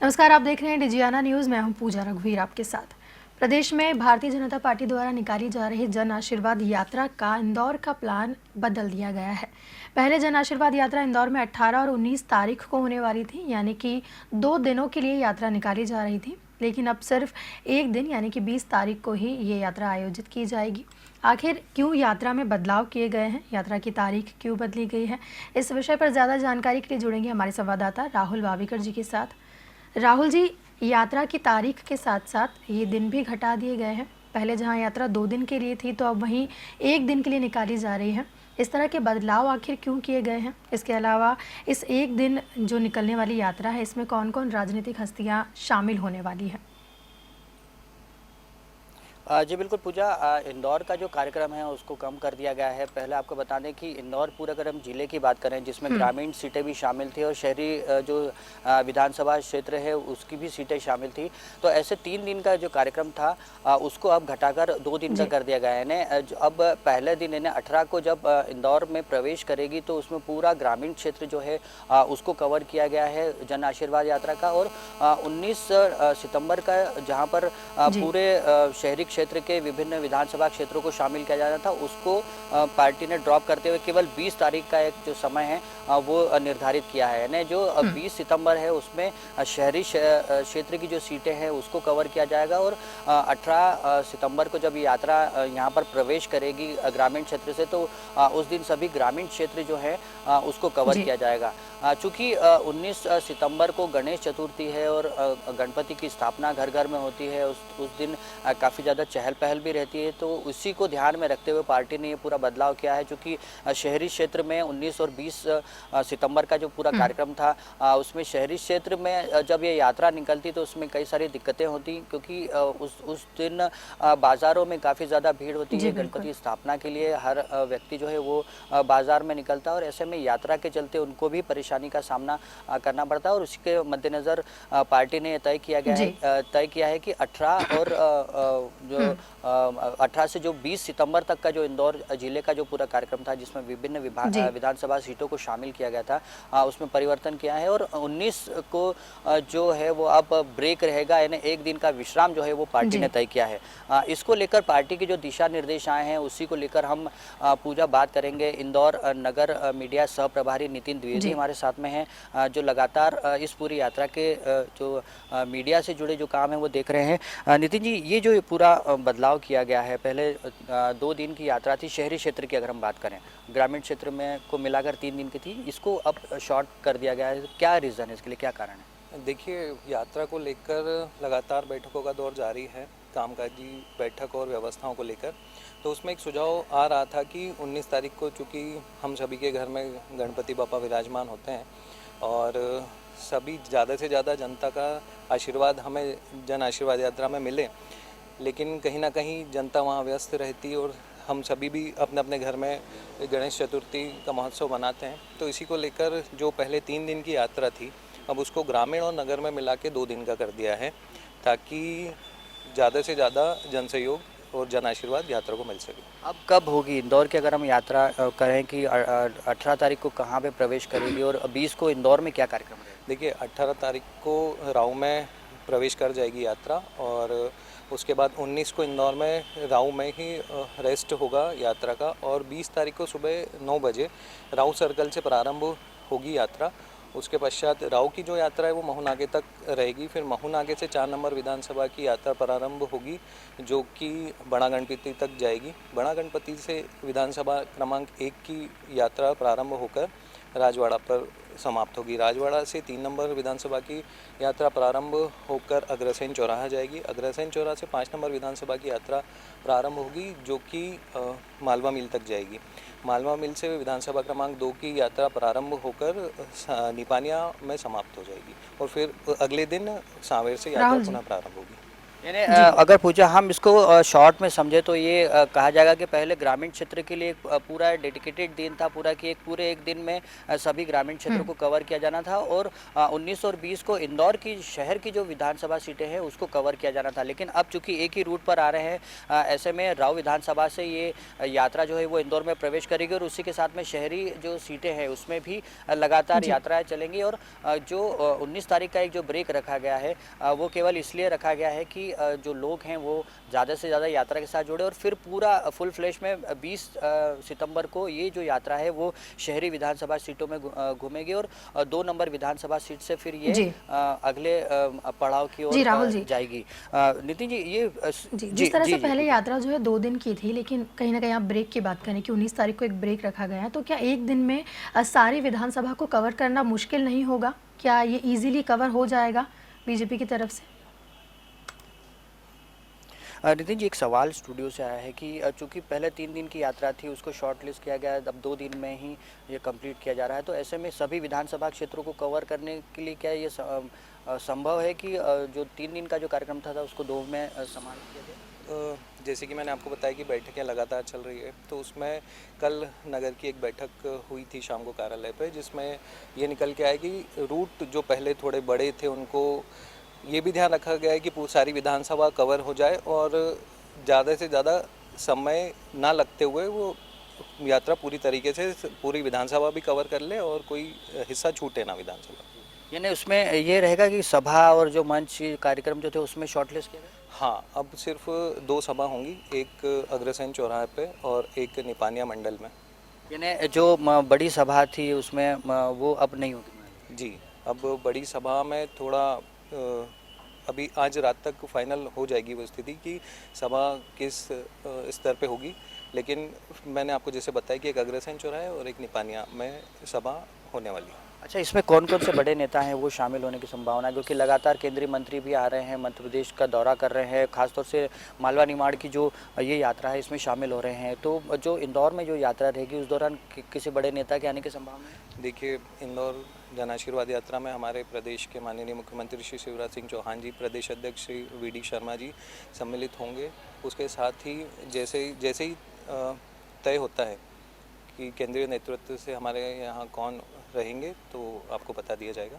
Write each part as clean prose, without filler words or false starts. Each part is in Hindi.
नमस्कार, आप देख रहे हैं डिजियाना न्यूज़। मैं हूं पूजा रघुवीर आपके साथ। प्रदेश में भारतीय जनता पार्टी द्वारा निकाली जा रही जन आशीर्वाद यात्रा का इंदौर का प्लान बदल दिया गया है। पहले जन आशीर्वाद यात्रा इंदौर में 18 और 19 तारीख को होने वाली थी, यानी कि 2 दिनों के लिए यात्रा निकाली जा रही थी। लेकिन अब सिर्फ एक दिन यानी कि 20 तारीख को ही ये यात्रा आयोजित की जाएगी। आखिर क्यों यात्रा में बदलाव किए गए हैं, यात्रा की तारीख क्यों बदली गई है, इस विषय पर ज़्यादा जानकारी के लिए जुड़ेंगे हमारे संवाददाता राहुल वाविकर जी के साथ। राहुल जी, यात्रा की तारीख के साथ साथ ये दिन भी घटा दिए गए हैं। पहले जहां यात्रा 2 दिन के लिए थी, तो अब वहीं 1 दिन के लिए निकाली जा रही है। इस तरह के बदलाव आखिर क्यों किए गए हैं? इसके अलावा इस 1 दिन जो निकलने वाली यात्रा है, इसमें कौन-कौन राजनीतिक हस्तियां शामिल होने वाली हैं? जी बिल्कुल पूजा, इंदौर का जो कार्यक्रम है उसको कम कर दिया गया है। पहले आपको बता दें कि इंदौर पूरा अगर हम जिले की बात करें जिसमें ग्रामीण सीटें भी शामिल थी और शहरी जो विधानसभा क्षेत्र है उसकी भी सीटें शामिल थी। तो ऐसे 3 दिन का जो कार्यक्रम था उसको अब घटाकर 2 दिन का कर दिया गया है। अब पहले दिन इन्हें 18 को जब इंदौर में प्रवेश करेगी तो उसमें पूरा ग्रामीण क्षेत्र जो है उसको कवर किया गया है जन आशीर्वाद यात्रा का। और 19 सितंबर का जहाँ पर पूरे शहरी क्षेत्र के विभिन्न विधानसभा क्षेत्रों को शामिल किया जाना था, उसको पार्टी ने ड्रॉप करते हुए केवल 20 तारीख का एक जो समय है वो निर्धारित किया है। यानी जो 20 सितंबर है उसमें शहरी क्षेत्र की जो सीटें हैं उसको कवर किया जाएगा और 18 सितंबर को जब यात्रा यहाँ पर प्रवेश करेगी ग्रामीण क्षेत्र से, तो उस दिन सभी ग्रामीण क्षेत्र जो है उसको कवर किया जाएगा। चूँकि 19 सितंबर को गणेश चतुर्थी है और गणपति की स्थापना घर घर में होती है, उस दिन काफ़ी ज़्यादा चहल पहल भी रहती है, तो उसी को ध्यान में रखते हुए पार्टी ने ये पूरा बदलाव किया है। चूँकि शहरी क्षेत्र में 19 और 20 सितंबर का जो पूरा कार्यक्रम था उसमें शहरी क्षेत्र में जब ये यात्रा निकलती तो उसमें कई सारी दिक्कतें होती, क्योंकि उस दिन बाज़ारों में काफ़ी ज़्यादा भीड़ होती है। गणपति स्थापना के लिए हर व्यक्ति जो है वो बाज़ार में निकलता है और ऐसे में यात्रा के चलते उनको भी परेशानी का सामना करना पड़ता है। और उसके मद्देनज़र पार्टी ने तय किया है कि 18 और जो 18 से जो 20 सितंबर तक का जो इंदौर जिले का जो पूरा कार्यक्रम था जिसमें विभिन्न विधानसभा सीटों को शामिल किया गया था, उसमें परिवर्तन किया है। और 19 को जो है वो अब ब्रेक रहेगा, यानी एक दिन का विश्राम जो है वो पार्टी ने तय किया है। इसको लेकर पार्टी के जो दिशा निर्देश आए हैं उसी को लेकर हम पूजा बात करेंगे। इंदौर नगर मीडिया सह प्रभारी नितिन द्विवेदी हमारे साथ में हैं, जो लगातार इस पूरी यात्रा के जो मीडिया से जुड़े जो काम है वो देख रहे हैं। नितिन जी, ये जो पूरा बदलाव किया गया है, पहले 2 दिन की यात्रा थी शहरी क्षेत्र की, अगर हम बात करें ग्रामीण क्षेत्र में को मिलाकर 3 दिन की थी, इसको अब शॉर्ट कर दिया गया है। क्या रीज़न है इसके लिए, क्या कारण है? देखिए, यात्रा को लेकर लगातार बैठकों का दौर जारी है, कामकाजी बैठक और व्यवस्थाओं को लेकर। तो उसमें एक सुझाव आ रहा था कि 19 तारीख को चूँकि हम सभी के घर में गणपति बापा विराजमान होते हैं और सभी ज़्यादा से ज़्यादा जनता का आशीर्वाद हमें जन आशीर्वाद यात्रा में मिले, लेकिन कहीं ना कहीं जनता वहाँ व्यस्त रहती और हम सभी भी अपने अपने घर में गणेश चतुर्थी का महोत्सव मनाते हैं। तो इसी को लेकर जो पहले 3 दिन की यात्रा थी अब उसको ग्रामीण और नगर में मिला के 2 दिन का कर दिया है, ताकि ज़्यादा से ज़्यादा जन सहयोग और जन आशीर्वाद यात्रा को मिल सके। अब कब होगी इंदौर की, अगर हम यात्रा करें कि 18 तारीख को कहाँ पे प्रवेश करेगी और 20 को इंदौर में क्या कार्यक्रम रहेगा? देखिए, 18 तारीख को राऊ में प्रवेश कर जाएगी यात्रा और उसके बाद 19 को इंदौर में राऊ में ही रेस्ट होगा यात्रा का और 20 तारीख को सुबह 9 बजे राऊ सर्कल से प्रारंभ होगी यात्रा। उसके पश्चात राऊ की जो यात्रा है वो महू नाके तक रहेगी। फिर महू नाके से 4 नंबर विधानसभा की यात्रा प्रारंभ होगी जो कि बड़ा गणपति तक जाएगी। बड़ा गणपति से विधानसभा क्रमांक 1 की यात्रा प्रारंभ होकर राजवाड़ा पर समाप्त होगी। राजवाड़ा से 3 नंबर विधानसभा की यात्रा प्रारंभ होकर अग्रसेन चौराहा जाएगी। अग्रसेन चौराहा से 5 नंबर विधानसभा की यात्रा प्रारंभ होगी जो कि मालवा मिल तक जाएगी। मालवा मिल से विधानसभा क्रमांक 2 की यात्रा प्रारंभ होकर निपानिया में समाप्त हो जाएगी और फिर अगले दिन सांवेर से यात्रा पुनः प्रारंभ होगी। यानी अगर पूजा हम इसको शॉर्ट में समझे तो ये कहा जाएगा कि पहले ग्रामीण क्षेत्र के लिए एक पूरा डेडिकेटेड दिन था पूरा कि एक पूरे एक दिन में सभी ग्रामीण क्षेत्रों को कवर किया जाना था और 19 और 20 को इंदौर की शहर की जो विधानसभा सीटें हैं उसको कवर किया जाना था। लेकिन अब चूंकि एक ही रूट पर आ रहे हैं ऐसे में राव विधानसभा से ये यात्रा जो है वो इंदौर में प्रवेश करेगी और उसी के साथ में शहरी जो सीटें हैं उसमें भी लगातार यात्राएं चलेंगी। और जो 19 तारीख का एक जो ब्रेक रखा गया है वो केवल इसलिए रखा गया है कि जो लोग हैं वो ज़्यादा से ज़्यादा यात्रा के साथ जुड़े और फिर पूरा फुल फ्लैश में 20 सितंबर को ये जो यात्रा है वो शहरी विधानसभा सीटों में घूमेगी और 2 नंबर विधानसभा सीट से फिर ये अगले पड़ाव की ओर जाएगी। नितिन जी ये जिस तरह से पहले यात्रा जो है 2 दिन की थी लेकिन कहीं ना कहीं आप ब्रेक की बात करें कि 19 तारीख को एक ब्रेक रखा गया है तो क्या एक दिन में सारी विधानसभा को कवर करना मुश्किल नहीं होगा? क्या ये इजीली कवर हो जाएगा बीजेपी की तरफ से? नितिन जी एक सवाल स्टूडियो से आया है कि चूंकि पहले 3 दिन की यात्रा थी उसको शॉर्ट लिस्ट किया गया अब 2 दिन में ही ये कंप्लीट किया जा रहा है तो ऐसे में सभी विधानसभा क्षेत्रों को कवर करने के लिए क्या ये संभव है कि जो 3 दिन का जो कार्यक्रम था उसको 2 में सम्मिलित किया जाए? जैसे कि मैंने आपको बताया कि बैठकें लगातार चल रही है तो उसमें कल नगर की एक बैठक हुई थी शाम को कार्यालय पे जिसमें ये निकल के आया कि रूट जो पहले थोड़े बड़े थे उनको ये भी ध्यान रखा गया है कि सारी विधानसभा कवर हो जाए और ज़्यादा से ज़्यादा समय ना लगते हुए वो यात्रा पूरी तरीके से पूरी विधानसभा भी कवर कर ले और कोई हिस्सा छूटे ना विधानसभा। यानी उसमें ये रहेगा कि सभा और जो मंच कार्यक्रम जो थे उसमें शॉर्टलिस्ट किया गया? हाँ, अब सिर्फ 2 सभा होंगी, एक अग्रसेन चौराहे पे और एक निपानिया मंडल में। यानी जो बड़ी सभा थी उसमें वो अब नहीं होगी? जी, अब बड़ी सभा में थोड़ा अभी आज रात तक फाइनल हो जाएगी वो स्थिति कि सभा किस स्तर पे होगी, लेकिन मैंने आपको जैसे बताया कि एक अग्रसेन चौराहे और एक निपानिया में सभा होने वाली है। अच्छा इसमें कौन कौन से बड़े नेता हैं वो शामिल होने की संभावना है क्योंकि लगातार केंद्रीय मंत्री भी आ रहे हैं मध्य प्रदेश का दौरा कर रहे हैं खासतौर से मालवा निमाड़ की जो ये यात्रा है इसमें शामिल हो रहे हैं तो जो इंदौर में जो यात्रा रहेगी उस दौरान किसी बड़े नेता के आने की संभावना है? देखिए इंदौर जन आशीर्वाद यात्रा में हमारे प्रदेश के माननीय मुख्यमंत्री श्री शिवराज सिंह चौहान जी, प्रदेश अध्यक्ष श्री वी.डी. शर्मा जी सम्मिलित होंगे। उसके साथ ही जैसे ही तय होता है कि केंद्रीय नेतृत्व से हमारे यहाँ कौन रहेंगे तो आपको बता दिया जाएगा।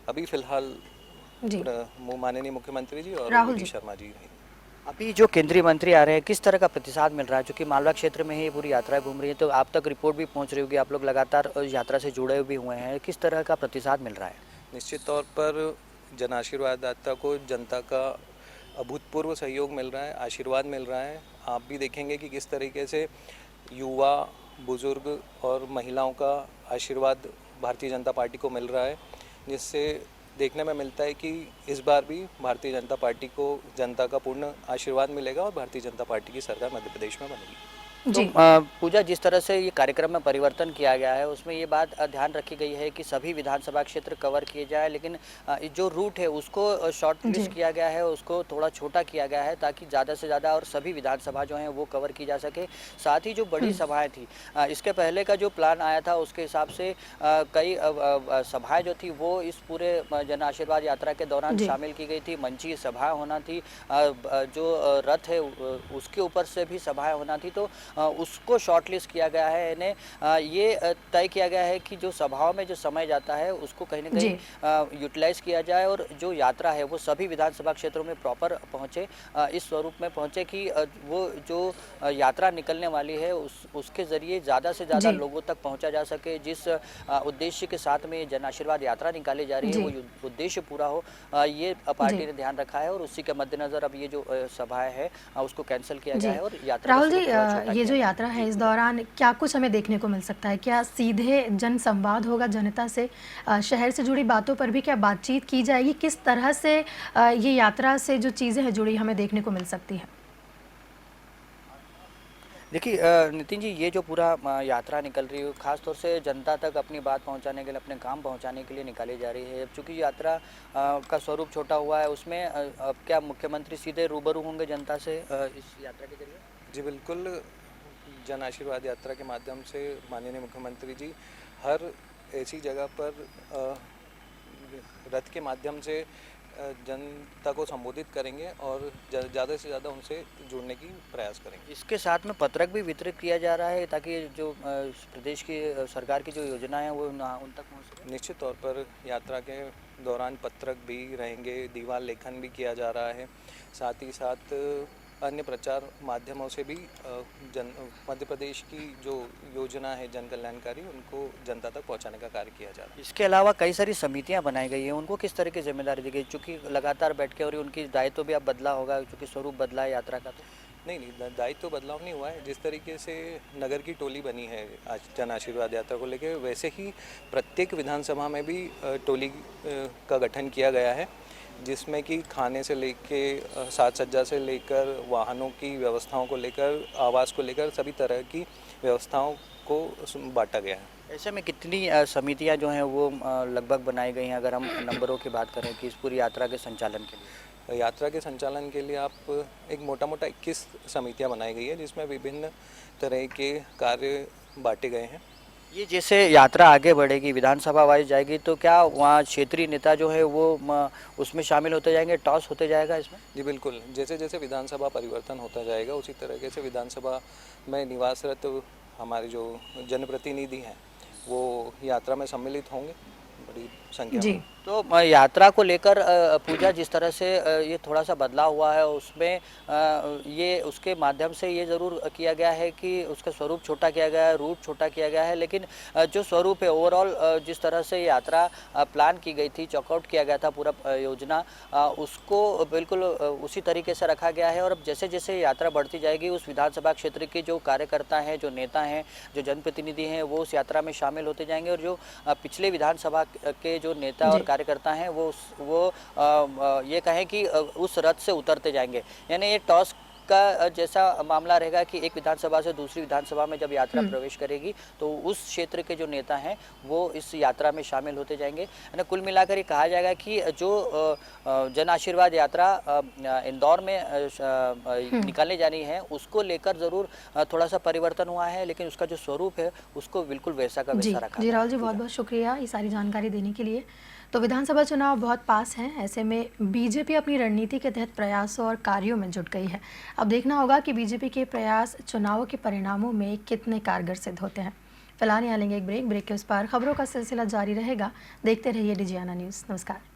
अभी फिलहाल माननीय मुख्यमंत्री जी और वी.डी. शर्मा जी रहेंगे। अभी जो केंद्रीय मंत्री आ रहे हैं किस तरह का प्रतिसाद मिल रहा है क्योंकि मालवा क्षेत्र में ही पूरी यात्रा घूम रही है तो आप तक रिपोर्ट भी पहुंच रही होगी, आप लोग लगातार यात्रा से जुड़े भी हुए हैं, किस तरह का प्रतिसाद मिल रहा है? निश्चित तौर पर जन आशीर्वाद यात्रा को जनता का अभूतपूर्व सहयोग मिल रहा है, आशीर्वाद मिल रहा है। आप भी देखेंगे कि किस तरीके से युवा, बुजुर्ग और महिलाओं का आशीर्वाद भारतीय जनता पार्टी को मिल रहा है, जिससे देखने में मिलता है कि इस बार भी भारतीय जनता पार्टी को जनता का पूर्ण आशीर्वाद मिलेगा और भारतीय जनता पार्टी की सरकार मध्य प्रदेश में बनेगी। तो पूजा जिस तरह से ये कार्यक्रम में परिवर्तन किया गया है उसमें ये बात ध्यान रखी गई है कि सभी विधानसभा क्षेत्र कवर किए जाए लेकिन जो रूट है उसको शॉर्ट लिस्ट किया गया है, उसको थोड़ा छोटा किया गया है ताकि ज़्यादा से ज़्यादा और सभी विधानसभा जो हैं वो कवर की जा सके। साथ ही जो बड़ी सभाएं थी इसके पहले का जो प्लान आया था उसके हिसाब से कई सभाएँ जो थी वो इस पूरे जन आशीर्वाद यात्रा के दौरान शामिल की गई थी। मंची सभाएँ होना थी, जो रथ है उसके ऊपर से भी सभाएँ होना थी तो उसको शॉर्टलिस्ट किया गया है। यानी ये तय किया गया है कि जो सभाओं में जो समय जाता है उसको कहीं ना कहीं यूटिलाइज किया जाए और जो यात्रा है वो सभी विधानसभा क्षेत्रों में प्रॉपर पहुँचे, इस स्वरूप में पहुँचे कि वो जो यात्रा निकलने वाली है उसके ज़रिए ज़्यादा से ज़्यादा लोगों तक पहुँचा जा सके। जिस उद्देश्य के साथ में जन आशीर्वाद यात्रा निकाली जा रही है वो उद्देश्य पूरा हो, ये पार्टी ने ध्यान रखा है और उसी के मद्देनज़र अब ये जो सभाएँ है उसको कैंसिल किया गया है और यात्रा राहुल जी ये जो यात्रा है इस दौरान क्या कुछ हमें देखने को मिल सकता है? क्या सीधे जन संवाद होगा जनता से, शहर से जुड़ी बातों पर भी क्या बातचीत की जाएगी? किस तरह से ये यात्रा से जो चीज़ें हैं जुड़ी हमें देखने को मिल सकती हैं? देखिए नितिन जी ये जो पूरा यात्रा निकल रही है ख़ास तौर से जनता तक अपनी बात पहुंचाने के लिए, अपने काम पहुंचाने के लिए निकाली जा रही है। चूँकि यात्रा का स्वरूप छोटा हुआ है उसमें अब क्या मुख्यमंत्री सीधे रूबरू होंगे जनता से इस यात्रा के जरिए? जी बिल्कुल, जन आशीर्वाद यात्रा के माध्यम से माननीय मुख्यमंत्री जी हर ऐसी जगह पर रथ के माध्यम से जनता को संबोधित करेंगे और ज़्यादा से ज़्यादा उनसे जुड़ने की प्रयास करेंगे। इसके साथ में पत्रक भी वितरित किया जा रहा है ताकि जो प्रदेश की सरकार की जो योजना है वो उन तक पहुँच सके। निश्चित तौर पर यात्रा के दौरान पत्रक भी रहेंगे, दीवार लेखन भी किया जा रहा है, साथ ही साथ अन्य प्रचार माध्यमों से भी मध्य प्रदेश की जो योजना है जन कल्याणकारी उनको जनता तक पहुंचाने का कार्य किया जा रहा है। इसके अलावा कई सारी समितियां बनाई गई हैं, उनको किस तरह की जिम्मेदारी दी गई, चूँकि लगातार बैठ के और उनकी दायित्व भी अब बदला होगा चूँकि स्वरूप बदला है यात्रा का। तो नहीं, दायित्व तो बदलाव नहीं हुआ है। जिस तरीके से नगर की टोली बनी है आज जन आशीर्वाद यात्रा को लेकर, वैसे ही प्रत्येक विधानसभा में भी टोली का गठन किया गया है, जिसमें कि खाने से लेके साज सज्जा से लेकर वाहनों की व्यवस्थाओं को लेकर आवास को लेकर सभी तरह की व्यवस्थाओं को बांटा गया है। ऐसे में कितनी समितियां जो हैं वो लगभग बनाई गई हैं, अगर हम नंबरों की बात करें कि इस पूरी यात्रा के संचालन के लिए? यात्रा के संचालन के लिए आप एक मोटा 21 समितियां बनाई गई है, जिसमें विभिन्न तरह के कार्य बांटे गए हैं। ये जैसे यात्रा आगे बढ़ेगी, विधानसभा वाइज जाएगी, तो क्या वहाँ क्षेत्रीय नेता जो है वो उसमें शामिल होते जाएंगे, टॉस होते जाएगा इसमें? जी बिल्कुल, जैसे जैसे विधानसभा परिवर्तन होता जाएगा उसी तरीके से विधानसभा में निवासरत हमारे जो जनप्रतिनिधि हैं वो यात्रा में सम्मिलित होंगे बड़ी संख्या जी। में। तो यात्रा को लेकर पूजा जिस तरह से ये थोड़ा सा बदलाव हुआ है उसमें ये उसके माध्यम से ये ज़रूर किया गया है कि उसका स्वरूप छोटा किया गया है, रूट छोटा किया गया है, लेकिन जो स्वरूप है ओवरऑल जिस तरह से यात्रा प्लान की गई थी, चॉकआउट किया गया था पूरा योजना, उसको बिल्कुल उसी तरीके से रखा गया है। और अब जैसे जैसे यात्रा बढ़ती जाएगी उस विधानसभा क्षेत्र के जो कार्यकर्ता हैं, जो नेता हैं, जो जनप्रतिनिधि हैं, वो उस यात्रा में शामिल होते जाएंगे और जो पिछले विधानसभा के जो नेता और कार्यकर्ता हैं वो ये कहें कि उस रथ से उतरते जाएंगे। यानी ये टॉस का जैसा मामला रहेगा कि एक विधानसभा से दूसरी विधानसभा में जब यात्रा प्रवेश करेगी तो उस क्षेत्र के जो नेता हैं वो इस यात्रा में शामिल होते जाएंगे। यानी कुल मिलाकर ये कहा जाएगा कि जो जन आशीर्वाद यात्रा इंदौर में निकालने जानी है उसको लेकर ज़रूर थोड़ा सा परिवर्तन हुआ है, लेकिन उसका जो स्वरूप है उसको बिल्कुल वैसा का वैसा रखा। जी राहुल जी, बहुत बहुत शुक्रिया ये सारी जानकारी देने के लिए। तो विधानसभा चुनाव बहुत पास हैं, ऐसे में बीजेपी अपनी रणनीति के तहत प्रयासों और कार्यों में जुट गई है। अब देखना होगा कि बीजेपी के प्रयास चुनावों के परिणामों में कितने कारगर सिद्ध होते हैं। फिलहाल यहाँ लेंगे एक ब्रेक के उस पार खबरों का सिलसिला जारी रहेगा। देखते रहिए डिजियाना न्यूज़। नमस्कार।